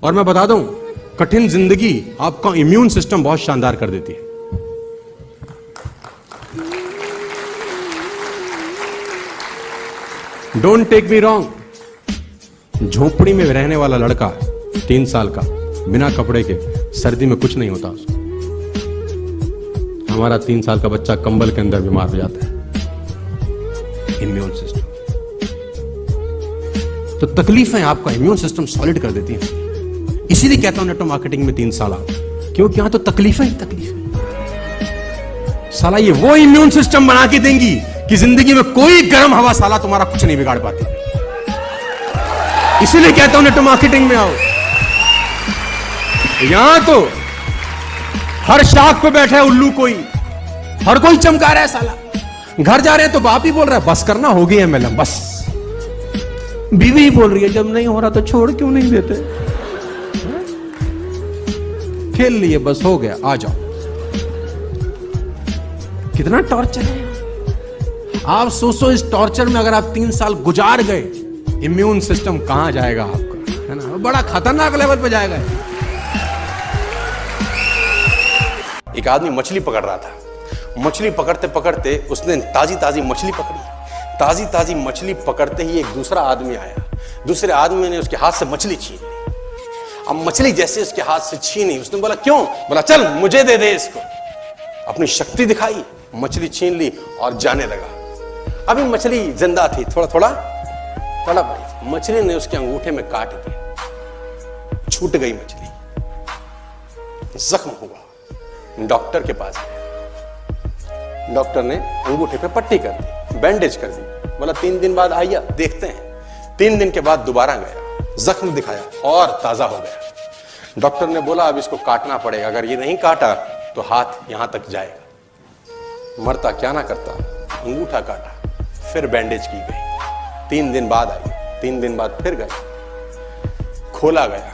और मैं बता दूं, कठिन जिंदगी आपका इम्यून सिस्टम बहुत शानदार कर देती है। डोंट टेक मी रॉन्ग, झोपड़ी में रहने वाला लड़का 3 साल का बिना कपड़े के, सर्दी में कुछ नहीं होता उसको। हमारा 3 साल का बच्चा कंबल के अंदर बीमार हो जाता है। इम्यून सिस्टम, तो तकलीफें आपका इम्यून सिस्टम सॉलिड कर देती हैं। इसीलिए कहता हूं नेटवर्क मार्केटिंग में 3 साल आओ, क्योंकि यहां तो तकलीफें ही तकलीफें। साला ये वो इम्यून सिस्टम बना के देंगी कि जिंदगी में कोई गर्म हवा साला तुम्हारा कुछ नहीं बिगाड़ पाती। इसीलिए कहता हूं नेटवर्क मार्केटिंग में आओ। यहां तो हर शाख पे बैठा है उल्लू कोई, हर कोई चमका रहा है साला। घर जा रहे हैं तो बाप ही बोल रहा है बस करना, हो गई है मैडम बस। बीवी ही बोल रही है जब नहीं हो रहा तो छोड़ क्यों नहीं देते, खेल लिए बस हो गया आ जाओ। कितना टॉर्चर है। आप सोचो इस टॉर्चर में अगर आप 3 साल गुजार गए, इम्यून सिस्टम कहां जाएगा आपका, है ना, बड़ा खतरनाक लेवल पे जाएगा। एक आदमी मछली पकड़ रहा था, मछली पकड़ते पकड़ते उसने ताजी ताजी मछली पकड़ी। ताजी ताजी मछली पकड़ते ही एक दूसरा आदमी आया, दूसरे आदमी ने उसके हाथ से मछली छीन ली। अब मछली जैसे उसके हाथ से छीनी, उसने बोला क्यों, बोला चल मुझे दे दे इसको। अपनी शक्ति दिखाई, मछली छीन ली और जाने लगा। अभी मछली जिंदा थी, थोड़ा थोड़ा तड़प रही थी। मछली ने उसके अंगूठे में काट दिया, छूट गई मछली, जख्म हुआ। डॉक्टर के पास गया, डॉक्टर ने अंगूठे पे पट्टी कर दी, बैंडेज कर दी। बोला 3 दिन बाद आइए देखते हैं। 3 दिन के बाद दोबारा गया, जख्म दिखाया और ताजा हो गया। डॉक्टर ने बोला अब इसको काटना पड़ेगा, अगर ये नहीं काटा तो हाथ यहां तक जाएगा। मरता क्या ना करता, अंगूठा काटा, फिर बैंडेज की गई। 3 दिन बाद आई, 3 दिन बाद फिर गए, खोला गया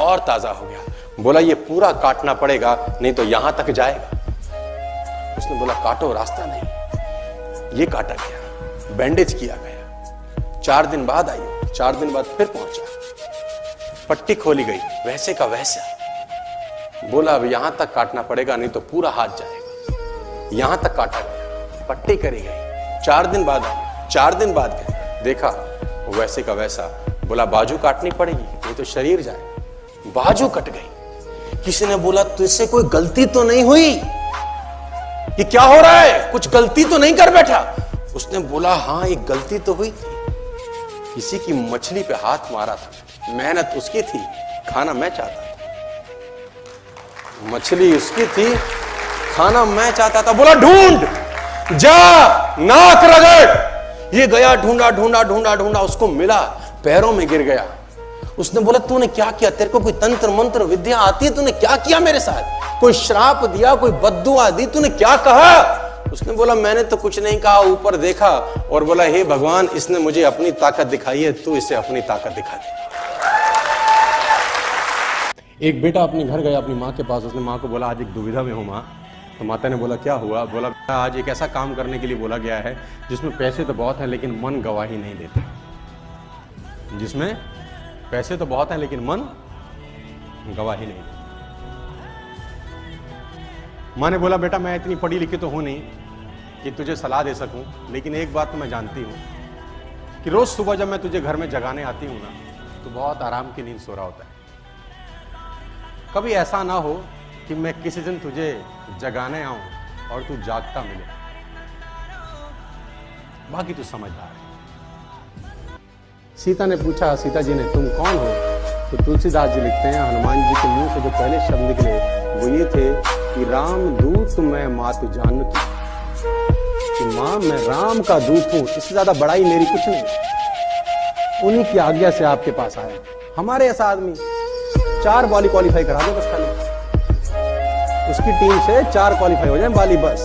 और ताजा हो गया। बोला ये पूरा काटना पड़ेगा नहीं तो यहां तक जाएगा। उसने बोला काटो, रास्ता नहीं। ये काटा गया, बैंडेज किया गया। 4 दिन बाद आई, 4 दिन बाद फिर पहुंचा, पट्टी खोली गई, वैसे का वैसा। बोला अब यहां तक काटना पड़ेगा नहीं तो पूरा हाथ जाएगा। यहां तक काटा गया, पट्टी करी गई। 4 दिन बाद आई, 4 दिन बाद गए, देखा वैसे का वैसा। बोला बाजू काटनी पड़ेगी नहीं तो शरीर जाएगा। बाजू कट गई। किसी ने बोला तुझसे कोई गलती तो नहीं हुई, ये क्या हो रहा है, कुछ गलती तो नहीं कर बैठा। उसने बोला हाँ एक गलती तो हुई थी, किसी की मछली पे हाथ मारा था, मेहनत उसकी थी, खाना मैं चाहता था। मछली उसकी थी, खाना मैं चाहता था। बोला ढूंढ, जा, नाक रगड़। ये गया, ढूंढा ढूंढा ढूंढा ढूंढा, उसको मिला, पैरों में गिर गया। उसने बोला तूने क्या किया, तेरे को कोई तंत्र मंत्र विद्या आती है, तूने क्या किया मेरे साथ, कोई श्राप दिया, कोई बद्दुआ दी, तूने क्या कहा। उसने बोला मैंने तो कुछ नहीं कहा, ऊपर देखा और बोला हे भगवान इसने मुझे अपनी ताकत दिखाई है, तू इसे अपनी ताकत दिखा दे। एक बेटा अपने घर गया अपनी माँ के पास, उसने माँ को बोला आज एक दुविधा में हूँ माँ। तो माता ने बोला क्या हुआ। बोला आज एक ऐसा काम करने के लिए बोला गया है जिसमें पैसे तो बहुत हैं लेकिन मन गवाही नहीं देता। जिसमें पैसे तो बहुत हैं लेकिन मन गवाही नहीं देता। माँ ने बोला बेटा मैं इतनी पढ़ी लिखी तो हूं नहीं कि तुझे सलाह दे सकूं, लेकिन एक बात तो मैं जानती हूं कि रोज सुबह जब मैं तुझे घर में जगाने आती हूं ना तो बहुत आराम की नींद सो रहा होता है। कभी ऐसा ना हो कि मैं किसी दिन तुझे जगाने आऊं और तू जागता मिले। बाकी तू समझदार है। सीता ने पूछा सीता जी ने तुम कौन हो। तो तुलसीदास जी लिखते हैं हनुमान जी के मुंह से जो पहले शब्द निकले वो ये थे कि राम दूत मैं मातु जानती, कि मां मैं राम का दूत हूं, इससे ज्यादा बड़ाई मेरी कुछ नहीं। उन्हीं की आज्ञा से आपके पास आया। हमारे ऐसा आदमी 4 बॉली क्वालिफाई करा दो बस, खाली उसकी टीम से 4 क्वालिफाई हो जाए बाली, बस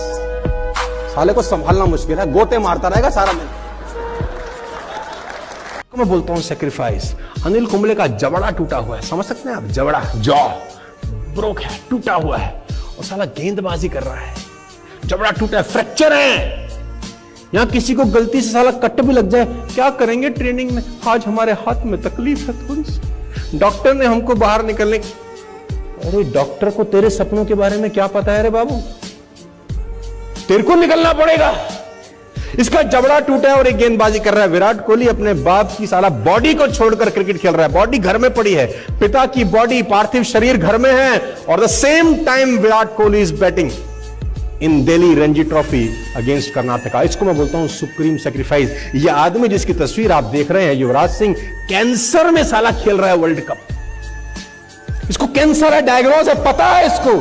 साले को संभालना मुश्किल है, गोते मारता रहेगा सारा दिन। मैं बोलता हूं सेक्रीफाइस। अनिल कुंबले का जबड़ा टूटा हुआ है, समझ सकते हैं आप, जबड़ा जॉ ब्रोक है, टूटा हुआ है और साला गेंदबाजी कर रहा है, जबड़ा टूटा है, फ्रैक्चर है। यहां किसी को गलती से साला कट भी लग जाए, क्या करेंगे ट्रेनिंग में, आज हमारे हाथ में तकलीफ है थोड़ी सी, डॉक्टर ने हमको बाहर निकलने। अरे डॉक्टर को तेरे सपनों के बारे में क्या पता है रे बाबू? तेरे को निकलना पड़ेगा। इसका जबड़ा टूटा है और एक गेंदबाजी कर रहा है। विराट कोहली अपने बाप की साला बॉडी को छोड़कर क्रिकेट खेल रहा है। बॉडी घर में पड़ी है, पिता की बॉडी, पार्थिव शरीर घर में है, और the same time Virat Kohli is batting in Delhi Ranji trophy against Karnataka. इसको मैं बोलता हूं सुप्रीम सैक्रिफाइस। ये आदमी जिसकी तस्वीर आप देख रहे हैं, युवराज सिंह, कैंसर में साला खेल रहा है वर्ल्ड कप। इसको कैंसर है, डायग्नोज है, पता है इसको।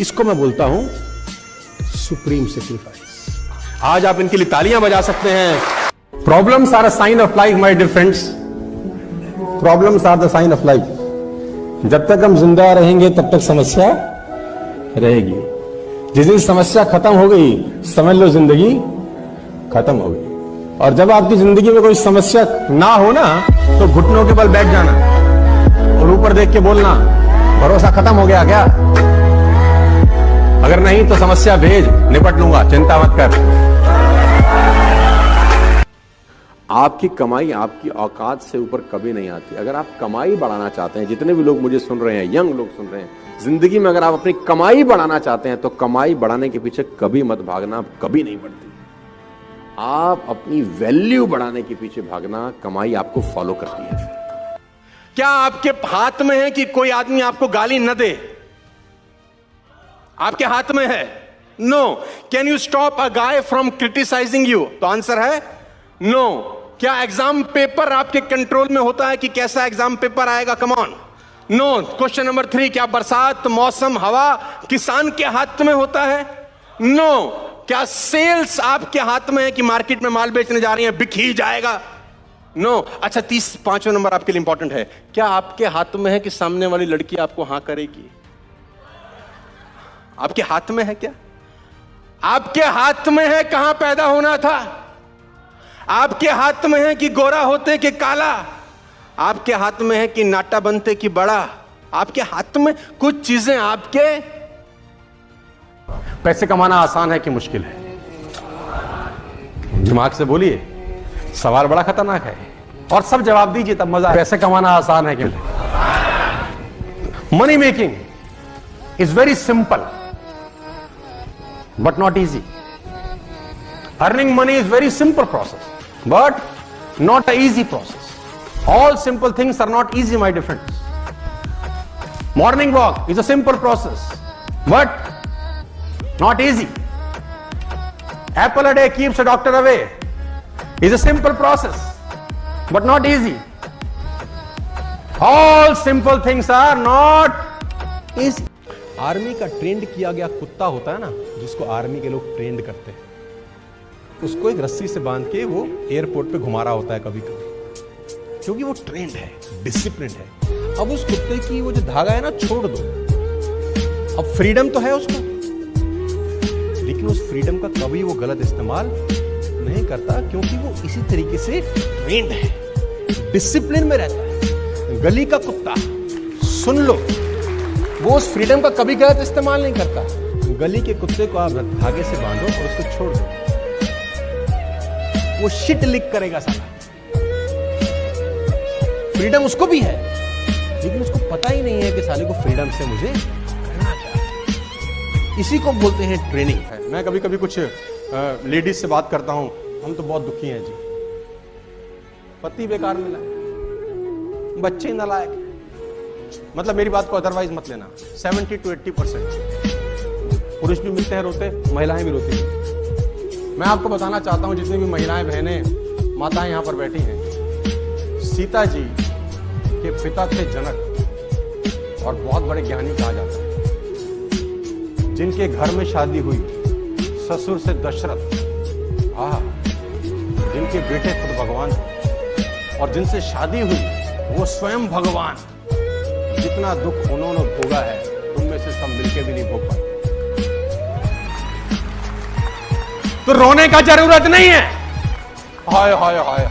इसको मैं बोलता हूं सुप्रीम सैक्रिफाइस। आज आप इनके लिए तालियां बजा सकते हैं। Problems are a sign of life my dear friends. Problems are the sign of life. जब तक हम जिंदा रहेंगे तब तक समस्या रहेगी। जिस दिन समस्या खत्म हो गई, समझ लो जिंदगी खत्म हो गई। और जब आपकी जिंदगी में कोई समस्या ना हो ना, तो घुटनों के बल बैठ जाना और ऊपर देख के बोलना, भरोसा खत्म हो गया क्या? अगर नहीं तो समस्या भेज, निपट लूंगा, चिंता मत कर। आपकी कमाई आपकी औकात से ऊपर कभी नहीं आती। अगर आप कमाई बढ़ाना चाहते हैं, जितने भी लोग मुझे सुन रहे हैं, यंग लोग सुन रहे हैं, जिंदगी में अगर आप अपनी कमाई बढ़ाना चाहते हैं तो कमाई बढ़ाने के पीछे कभी मत भागना, कभी नहीं बढ़ती। आप अपनी वैल्यू बढ़ाने के पीछे भागना, कमाई आपको फॉलो करती है। क्या आपके हाथ में है कि कोई आदमी आपको गाली न दे? आपके हाथ में है? No. Can you stop a guy from criticising you? तो आंसर है नो। क्या एग्जाम पेपर आपके कंट्रोल में होता है कि कैसा एग्जाम पेपर आएगा? Come on, no. Question number 3, क्या बरसात, मौसम, हवा किसान के हाथ में होता है? नो। क्या सेल्स आपके हाथ में है कि मार्केट में माल बेचने जा रही है, बिक ही जाएगा? नो। अच्छा, 5वां नंबर आपके लिए इंपॉर्टेंट है। क्या आपके हाथ में है कि सामने वाली लड़की आपको हां करेगी? आपके हाथ में है क्या? आपके हाथ में है कहां पैदा होना था? आपके हाथ में है कि गोरा होते कि काला? आपके हाथ में है कि नाटा बनते कि बड़ा? आपके हाथ में कुछ चीजें आपके। पैसे कमाना आसान है कि मुश्किल है? दिमाग से बोलिए, सवाल बड़ा खतरनाक है और सब जवाब दीजिए तब मजा। पैसे कमाना आसान है कि? Money making is very simple but not easy. Earning money is very simple process, but not an easy process. All simple things are not easy, my dear friends. Morning walk is a simple process, but not easy. Apple a day keeps a doctor away is a simple process, but not easy. All simple things are not easy. Army का trend किया गया कुत्ता होता है ना, जिसको army के लोग ट्रेंड करते हैं, उसको एक रस्सी से बांध के वो एयरपोर्ट पे घुमा रहा होता है कभी कभी, क्योंकि वो ट्रेंड है, डिसिप्लिन है। अब उस कुत्ते की वो जो धागा है ना, छोड़ दो। अब फ्रीडम तो है उसको, लेकिन उस फ्रीडम का कभी वो गलत इस्तेमाल नहीं करता, क्योंकि वो इसी तरीके से ट्रेंड है, डिसिप्लिन में रहता है। गली का कुत्ता, सुन लो, वो उस फ्रीडम का कभी गलत इस्तेमाल नहीं करता। गली के कुत्ते को आप धागे से बांधो और उसको छोड़ दो, वो शिट लिक करेगा साला। फ्रीडम उसको भी है, लेकिन उसको पता ही नहीं है कि साले को फ्रीडम से मुझे करना क्या। इसी को बोलते हैं ट्रेनिंग। मैं कभी कभी कुछ लेडीज से बात करता हूं, हम तो बहुत दुखी हैं जी, पति बेकार मिला, बच्चे नालायक। मतलब मेरी बात को अदरवाइज मत लेना, 70 to 80% पुरुष भी मिलते हैं रोते, महिलाएं भी रोती हैं। मैं आपको बताना चाहता हूं, जितनी भी महिलाएं, बहनें, माताएं यहां पर बैठी हैं, सीता जी के पिता थे जनक, और बहुत बड़े ज्ञानी कहा जाता है। जिनके घर में शादी हुई, ससुर से दशरथ, जिनके बेटे खुद भगवान, और जिनसे शादी हुई वो स्वयं भगवान। जितना दुख उन्होंने भोगा है, तुम में से सब मिलके भी नहीं भोग पाते। तो रोने का जरूरत नहीं है। हाय हाय हाय।